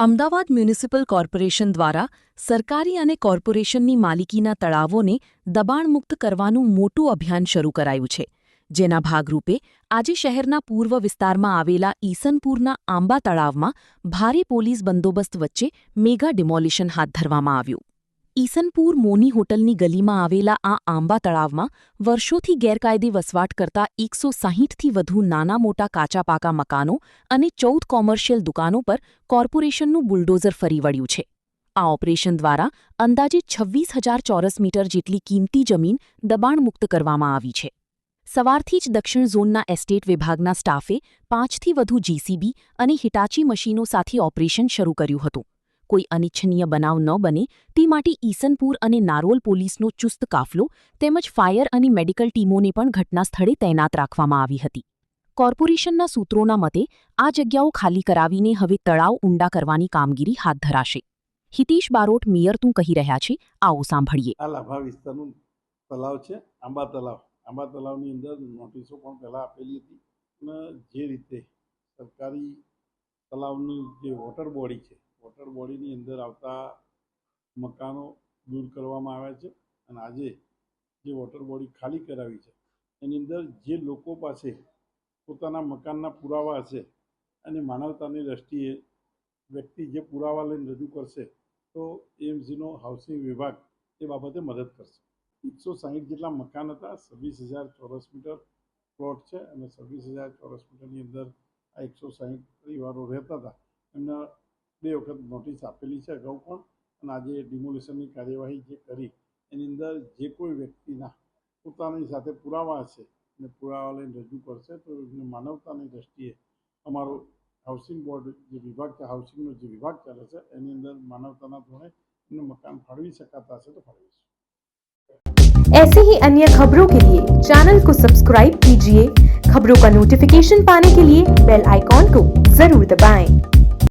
Ahmedabad municipal corporation દ્વારા સરકારી અને કોર્પોરેશનની માલિકીના તળાવોને દબાણમુક્ત કરવાનું મોટું અભિયાન શરૂ કરાયું છે, જેના ભાગરૂપે આજે શહેરના પૂર્વ વિસ્તારમાં આવેલા ઈસનપુરના આંબા તળાવમાં ભારે પોલીસ બંદોબસ્ત વચ્ચે મેગા ડિમોલિશન હાથ ધરવામાં આવ્યું. ઈસનપુર મોની હોટલની ગલીમાં આવેલા આ આંબા તળાવમાં વર્ષોથી ગેરકાયદે વસવાટ કરતા 160થી વધુ નાના મોટા કાચા પાકા મકાનો અને 14 કોમર્શિયલ દુકાનો પર કોર્પોરેશનનું બુલડોઝર ફરી વળ્યું છે. આ ઓપરેશન દ્વારા અંદાજે 26,000 ચોરસ મીટર જેટલી કિંમતી જમીન દબાણમુક્ત કરવામાં આવી છે. સવારથી જ દક્ષિણ ઝોનના એસ્ટેટ વિભાગના સ્ટાફે 5થી વધુ જીસીબી અને હિટાચી મશીનો સાથે ઓપરેશન શરૂ કર્યું હતું. કોઈ અનિચ્છનીય બનાવ ન બને તે માટે ઈસનપુર અને નારોલ પોલીસનો ચુસ્ત કાફલો તેમજ ફાયર અને મેડિકલ ટીમોને પણ ઘટના સ્થળે તૈનાત રાખવામાં આવી હતી. કોર્પોરેશનના સૂત્રોના મતે આ જગ્યાઓ ખાલી કરાવીને હવે તળાવ ઊંડા કરવાની કામગીરી હાથ ધરાશે. હિતેશ બારોટ મેયર તું કહી રહ્યા છે, આવો સાંભળીએ. આ લાભા વિસ્તારનું તળાવ છે, આંબા તળાવ. આંબા તળાવની અંદર નોટિસો પણ પહેલાં આપેલી હતી અને જે રીતે સરકારી તળાવનું જે વોટર બોડી છે, વોટર બોડીની અંદર આવતા મકાનો દૂર કરવામાં આવ્યા છે અને આજે જે વોટર બોડી ખાલી કરાવી છે એની અંદર જે લોકો પાસે પોતાના મકાનના પુરાવા હશે અને માનવતાની દ્રષ્ટિએ વ્યક્તિ જે પુરાવા લઈને રજૂ કરશે તો એએમસીનો હાઉસિંગ વિભાગ એ બાબતે મદદ કરશે. 160 જેટલા મકાન હતા, 26,000 ચોરસ મીટર પ્લોટ છે અને 26,000 ચોરસ મીટરની અંદર આ 160 પરિવારો રહેતા હતા. એમના 2 વખત નોટિસ આપેલી છે અગાઉ પણ, અને આજે ડિમોલિશનની કાર્યવાહી જે કરી એની અંદર જે કોઈ વ્યક્તિના પોતાની સાથે પુરાવા હશે અને પુરાવા લઈને રજૂ કરશે તો એમને માનવતાની દ્રષ્ટિએ અમારો હાઉસિંગ બોર્ડ જે વિભાગ છે, હાઉસિંગનો જે વિભાગ ચાલે છે એની અંદર માનવતાના ધોરણે એમને મકાન ફાળવી શકાતા હશે તો ફાળવીશું. ऐसे ही अन्य खबरों के लिए चैनल को सब्सक्राइब कीजिए. खबरों का नोटिफिकेशन पाने के लिए बेल आइकॉन को जरूर दबाएं.